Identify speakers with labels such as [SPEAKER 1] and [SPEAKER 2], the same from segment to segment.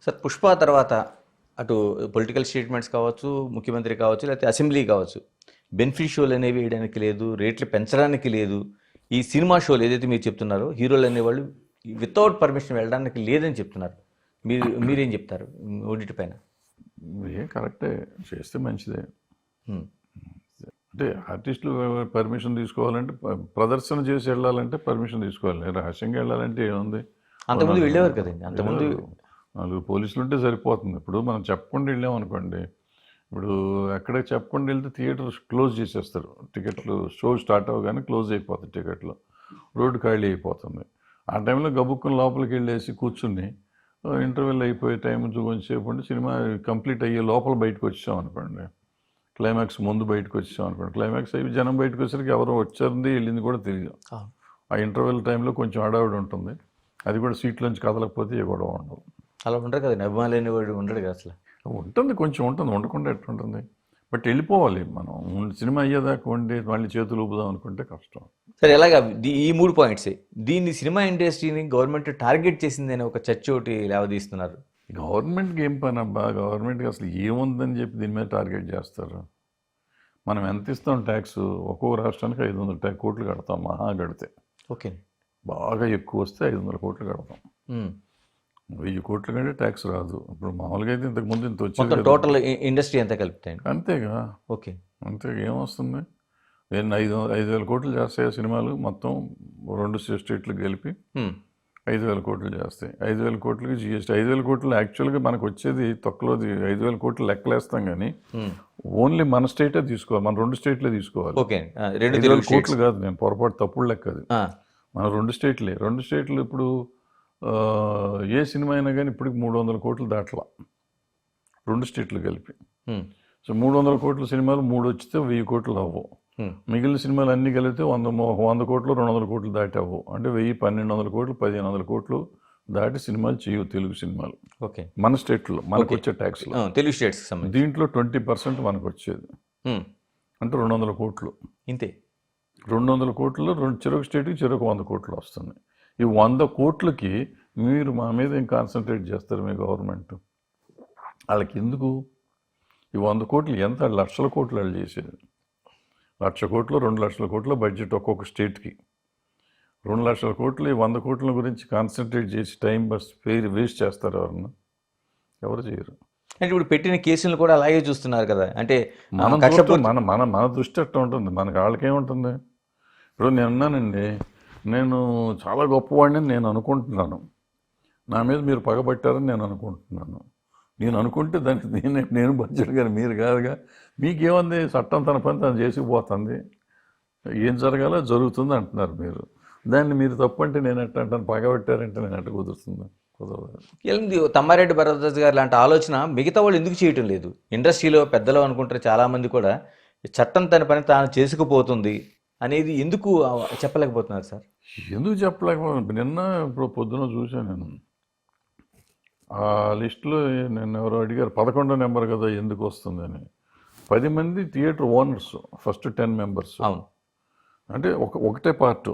[SPEAKER 1] Sir 'Pushpa' తర్వాత అటు political statements కావచ్చు, ముఖ్యమంత్రి కావచ్చు, లేకపోతే అసెంబ్లీ కావచ్చు, బెనిఫిట్ షోలు అనేవి వేయడానికి లేదు, రేట్లు పెంచడానికి లేదు. ఈ సినిమా షోలు ఏదైతే మీరు చెప్తున్నారో హీరోలు అనేవాళ్ళు వితౌట్ పర్మిషన్ వెళ్ళడానికి లేదని చెప్తున్నారు. మీరేం చెప్తారు ఓటీటీ పైన?
[SPEAKER 2] ఏం కరెక్టే, చేస్తే మంచిదే.
[SPEAKER 1] హ్మ్.
[SPEAKER 2] అంటే ఆర్టిస్టులు పర్మిషన్ తీసుకోవాలంటే ప్రదర్శన చేసి వెళ్ళాలంటే పర్మిషన్ తీసుకోవాలి. రహస్యంగా వెళ్ళాలంటే ఏముంది?
[SPEAKER 1] అంతకుముందు వెళ్ళేవారు కదండి. అంతకుముందు
[SPEAKER 2] 4 పోలీసులు ఉంటే సరిపోతుంది. ఇప్పుడు మనం చెప్పకుండా వెళ్ళాం అనుకోండి, ఇప్పుడు ఎక్కడ చెప్పకుండా వెళ్తే థియేటర్ క్లోజ్ చేసేస్తారు. టికెట్లు షో స్టార్ట్ అవ్వగానే క్లోజ్ అయిపోతాయి టికెట్లు, రోడ్డు ఖాళీ అయిపోతుంది. ఆ టైంలో గబుక్కుని లోపలికి వెళ్ళేసి కూర్చుని ఇంటర్వెల్ అయిపోయే టైం కొంచెంసేపు ఉండి సినిమా కంప్లీట్ అయ్యే లోపల బయటకు వచ్చాం అనుకోండి, క్లైమాక్స్ ముందు బయటకు వచ్చాం అనుకోండి, క్లైమాక్స్ అయ్యి జనం బయటకు వచ్చేసరికి ఎవరో వచ్చారంది వెళ్ళింది కూడా తెలియదు. ఆ ఇంటర్వెల్ టైంలో కొంచెం హడావిడి ఉంటుంది. అది కూడా సీట్లోంచి కదలకపోతే ఏ గొడవ ఉండదు.
[SPEAKER 1] అలా ఉండరు కదండి, అభిమానులు అనేవాడు ఉండడు కదా అసలు.
[SPEAKER 2] ఉంటుంది, కొంచెం ఉంటుంది, ఉండకుండా ఎట్లుంటుంది. బట్ వెళ్ళిపోవాలి. మనం సినిమా అయ్యేదాకా ఉండి మళ్ళీ చేతులు ఊపుదాం అనుకుంటే కష్టం.
[SPEAKER 1] సరే, ఎలాగా ఈ 3 పాయింట్స్ దీన్ని సినిమా ఇండస్ట్రీని గవర్నమెంట్ టార్గెట్ చేసిందని ఒక చర్చ ఒకటి లేవదీస్తున్నారు.
[SPEAKER 2] గవర్నమెంట్కి ఏం పని అబ్బా? గవర్నమెంట్కి అసలు ఏముందని చెప్పి దీని మీద టార్గెట్ చేస్తారు. మనం ఎంత ఇస్తాం ట్యాక్స్? ఒక్కొక్క రాష్ట్రానికి 500 కోట్లు కడతాం మహా కడితే.
[SPEAKER 1] ఓకే,
[SPEAKER 2] బాగా ఎక్కువ వస్తే 500 కోట్లు కడతాం. 1000 కోట్ల కంటే ట్యాక్స్ రాదు. ఇప్పుడు మామూలుగా అయితే ఇంతకుముందు ఇంత వచ్చేది.
[SPEAKER 1] టోటల్ ఇండస్ట్రీ ఎంత కలుపుతాయండి?
[SPEAKER 2] అంతేగా.
[SPEAKER 1] ఓకే,
[SPEAKER 2] అంతే. ఏమొస్తుంది? నేను 5,000 కోట్లు చేస్తాయి సినిమాలు మొత్తం 2 స్టేట్లకు కలిపి 5,000 కోట్లు చేస్తాయి. 5,000 కోట్లకి జిఎస్టీ. 5,000 కోట్లు యాక్చువల్గా మనకు వచ్చేది తొక్కలోది. 5,000 కోట్లు లెక్కలేస్తాం కానీ ఓన్లీ మన స్టేటే తీసుకోవాలి, మన 2 స్టేట్లే తీసుకోవాలి.
[SPEAKER 1] ఓకే,
[SPEAKER 2] 2,000 కోట్లు కాదు, నేను పొరపాటు తప్పుడు లెక్క అది. మన 2 స్టేట్లే. 2 స్టేట్లు ఇప్పుడు ఏ సినిమా అయినా కానీ ఇప్పటికి 300 కోట్లు దాటలా 2 స్టేట్లు కలిపి. సో 300 కోట్ల సినిమాలు 3 వచ్చితే 1000 కోట్లు అవ్వవు. మిగిలిన సినిమాలు అన్నీ కలిపితే 100 కోట్లు 200 కోట్లు దాటి అవ్వవు. అంటే 1000, 1,200 కోట్లు, 1,500 కోట్లు దాటి సినిమాలు చేయవు తెలుగు సినిమాలు.
[SPEAKER 1] ఓకే,
[SPEAKER 2] మన స్టేట్లో మనకు వచ్చే ట్యాక్స్లో.
[SPEAKER 1] తెలుగు స్టేట్స్
[SPEAKER 2] దీంట్లో 20% మనకు వచ్చేది, అంటే 200 కోట్లు.
[SPEAKER 1] ఇంతే.
[SPEAKER 2] 200 కోట్లు చెరొక స్టేట్కి చెరొక 100 కోట్లు వస్తుంది. ఈ 100 కోట్లకి మీరు మా మీద ఏం కాన్సన్ట్రేట్ చేస్తారు మీ గవర్నమెంట్? వాళ్ళకి ఎందుకు? ఈ 100 కోట్లు ఎంత? లక్షల కోట్లు వాళ్ళు చేసేది. 1,00,000 కోట్లు, 2,00,000 కోట్ల బడ్జెట్ ఒక్కొక్క స్టేట్కి. 2,00,000 కోట్లు, ఈ 100 కోట్ల గురించి కాన్సన్ట్రేట్ చేసి టైం వేస్ట్ చేస్తారు ఎవరన్నా? ఎవరు చేయరు.
[SPEAKER 1] అంటే ఇప్పుడు పెట్టిన కేసులు కూడా అలాగే చూస్తున్నారు కదా. అంటే
[SPEAKER 2] మన దృష్టి అట్లా ఉంటుంది. మనకి వాళ్ళకేముంటుంది? ఇప్పుడు నేను అన్నానండి, నేను చాలా గొప్పవాడిని నేను అనుకుంటున్నాను, నా మీద మీరు పగబట్టారని నేను అనుకుంటున్నాను. నేను అనుకుంటే దానికి నేను బడ్జెట్ కానీ మీరు కాదుగా. మీకేముంది? చట్టం తన పని తను చేసుకుపోతుంది, ఏం జరగాలో జరుగుతుంది అంటున్నారు మీరు. దాన్ని మీరు తప్పు అంటే నేను ఎట్లా అంటాను? పగబట్టారంటే నేను ఎట్లా కుదురుతుంది? కుదరదు.
[SPEAKER 1] తమ్మారెడ్డి భరద్వాజ్ గారు లాంటి ఆలోచన మిగతా వాళ్ళు ఎందుకు చేయటం లేదు? ఇండస్ట్రీలో పెద్దలు అనుకుంటారు చాలామంది కూడా, చట్టం తన పని తాను చేసుకుపోతుంది అనేది ఎందుకు చెప్పలేకపోతున్నారు సార్?
[SPEAKER 2] ఎందుకు చెప్పలేకపోతున్నారు? నిన్న ఇప్పుడు పొద్దున చూశాను నేను ఆ లిస్టులో. నేను ఎవరో అడిగారు 11వ నెంబర్ కదా ఎందుకు వస్తుందని. 10 మంది థియేటర్ ఓనర్స్, ఫస్ట్ 10 మెంబర్స్.
[SPEAKER 1] అవును,
[SPEAKER 2] అంటే ఒకటే పార్ట్.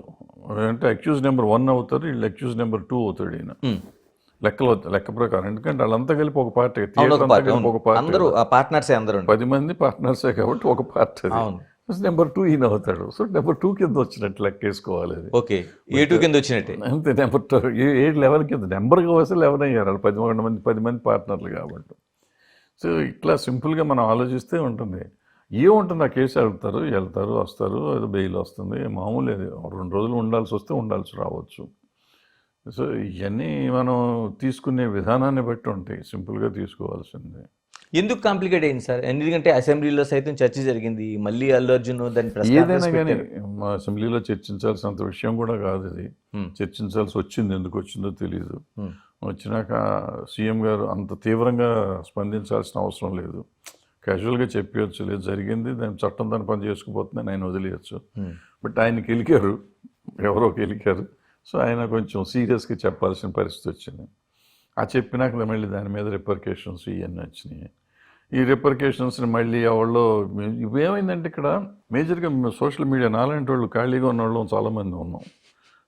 [SPEAKER 2] అంటే అక్యూజ్ నెంబర్ 1 అవుతారు, వీళ్ళు అక్యూజ్ నెంబర్ 2 అవుతాడు ఈయన లెక్క ప్రకారం. ఎందుకంటే వాళ్ళంతా కలిపి ఒక పార్టీ, థియేటర్ అంతా కలిపి ఒక పార్టీ. 10 మంది పార్ట్నర్సే కాబట్టి ఒక పార్టీ. నెంబర్ 2 ఈయన అవుతాడు. సో నెంబర్ 2 కింద వచ్చినట్టు లెక్క వేసుకోవాలి. అది
[SPEAKER 1] ఓకే, A2 కింద వచ్చినట్టే.
[SPEAKER 2] అంతే. నెంబర్ 2 ఏ లెవెల్ కింద నెంబర్గా వస్తే 11 అయ్యారు వాళ్ళు. 10 మంది పార్ట్నర్లు కాబట్టి. సో ఇట్లా సింపుల్గా మనం ఆలోచిస్తే ఉంటుంది. ఏముంటుంది? ఆ కేసు వెళ్తారు వస్తారు, అది బెయిల్ వస్తుంది, మామూలు. అది 2 రోజులు ఉండాల్సి వస్తే ఉండాల్సి రావచ్చు. సో ఇవన్నీ మనం తీసుకునే విధానాన్ని బట్టి ఉంటాయి. సింపుల్గా తీసుకోవాల్సిందే.
[SPEAKER 1] ఎందుకు కాంప్లికేట్ అయింది సార్? ఎందుకంటే అసెంబ్లీలో సైతం చర్చ జరిగింది, మళ్ళీ అల్లు అర్జున్ దాన్ని
[SPEAKER 2] ఏదైనా కానీ మా అసెంబ్లీలో చర్చించాల్సినంత విషయం కూడా కాదు ఇది. చర్చించాల్సి వచ్చింది, ఎందుకు వచ్చిందో తెలియదు. వచ్చినాక సీఎం గారు అంత తీవ్రంగా స్పందించాల్సిన అవసరం లేదు. క్యాజువల్గా చెప్పవచ్చు, లేదు జరిగింది, దాని చట్టం దాని పని చేసుకుపోతుందని ఆయన వదిలేయచ్చు. బట్ ఆయనకి గెలికారు, ఎవరో గెలికారు. సో ఆయన కొంచెం సీరియస్గా చెప్పాల్సిన పరిస్థితి వచ్చింది. ఆ చెప్పినాక మళ్ళీ దాని మీద రిపర్కేషన్స్ ఇవన్నీ వచ్చినాయి. ఈ రిపర్కేషన్స్ని మళ్ళీ ఎవరో ఇవేమైందంటే ఇక్కడ మేజర్గా సోషల్ మీడియా నాలాంటి వాళ్ళు ఖాళీగా ఉన్న వాళ్ళు చాలామంది ఉన్నాం.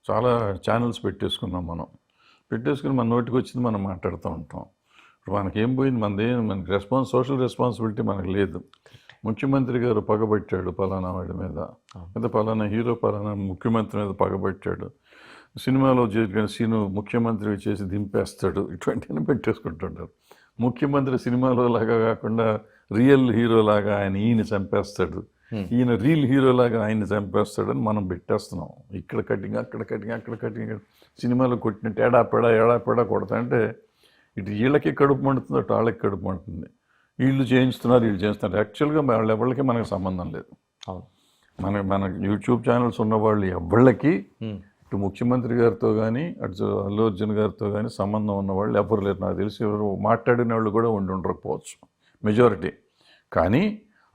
[SPEAKER 2] చాలా ఛానల్స్ పెట్టేసుకున్నాం. మనం పెట్టేసుకుని మన నోటికి వచ్చింది మనం మాట్లాడుతూ ఉంటాం. ఇప్పుడు మనకేం పోయింది, మనకి సోషల్ రెస్పాన్సిబిలిటీ మనకు లేదు. ముఖ్యమంత్రి గారు పగబట్టాడు పలానా వాడి మీద, లేదా పలానా హీరో పలానా ముఖ్యమంత్రి మీద పగబట్టాడు, సినిమాలో జరిగిన సీను ముఖ్యమంత్రి చేసి దింపేస్తాడు, ఇటువంటివన్నీ పెట్టేసుకుంటుంటారు. ముఖ్యమంత్రి సినిమాలో లాగా కాకుండా రియల్ హీరో లాగా ఈయన చంపేస్తాడు, ఈయన రియల్ హీరో లాగా ఆయన్ని చంపేస్తాడని మనం పెట్టేస్తున్నాం. ఇక్కడ కటింగ్, అక్కడ కటింగ్, అక్కడ కటింగ్, సినిమాలో కొట్టినట్టు ఏడాపెడా కొడతా అంటే ఇటు వీళ్ళకి కడుపు మండుతుంది, అటు వాళ్ళకి కడుపు మండుతుంది. వీళ్ళు చేయిస్తున్నారు. యాక్చువల్గా వాళ్ళ ఎవరికి మనకు సంబంధం లేదు. మన యూట్యూబ్ ఛానల్స్ ఉన్న వాళ్ళు ఎవళ్ళకి ఇటు ముఖ్యమంత్రి గారితో కానీ అటు అల్లు అర్జున్ గారితో కానీ సంబంధం ఉన్న వాళ్ళు ఎవరు లేరు. నాకు తెలిసి ఎవరు మాట్లాడిన వాళ్ళు కూడా ఉండకపోవచ్చు మెజారిటీ. కానీ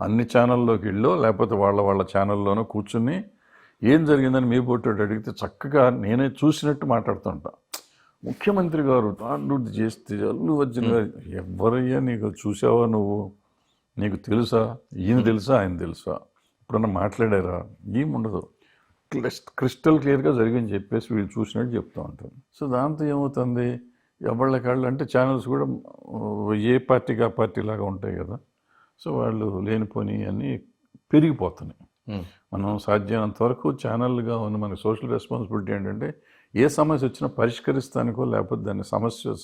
[SPEAKER 2] అన్ని ఛానల్లోకి వెళ్ళో లేకపోతే వాళ్ళ ఛానల్లోనో కూర్చుని ఏం జరిగిందని మీ పోటీ అడిగితే చక్కగా నేనే చూసినట్టు మాట్లాడుతుంటా. ముఖ్యమంత్రి గారు తాండూది చేస్తే అల్లు అర్జున్ గారు, ఎవరయ్యా నీకు చూసావా నువ్వు, నీకు తెలుసా, ఈయన తెలుసా, ఆయన తెలుసా, ఎప్పుడన్నా మాట్లాడారా, ఏముండదు. క్రిస్టల్ క్లియర్గా జరిగింది చెప్పేసి వీళ్ళు చూసినట్టు చెప్తూ ఉంటారు. సో దాంతో ఏమవుతుంది, ఎవళ్ళకాళ్ళు అంటే ఛానల్స్ కూడా ఏ పార్టీకి ఆ పార్టీ లాగా ఉంటాయి కదా. సో వాళ్ళు లేనిపోని అన్నీ పెరిగిపోతున్నాయి. మనం సాధ్యమైనంత వరకు ఛానల్గా ఉన్న మన సోషల్ రెస్పాన్సిబిలిటీ ఏంటంటే ఏ సమస్య వచ్చినా పరిష్కరిస్తానికో లేకపోతే దాన్ని సమస్య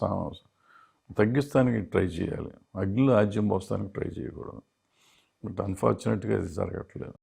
[SPEAKER 2] తగ్గిస్తానికి ట్రై చేయాలి. అగ్నిలో ఆజ్యం పోస్తానికి ట్రై చేయకూడదు. బట్ అన్ఫార్చునేట్గా ఇది జరగట్లేదు.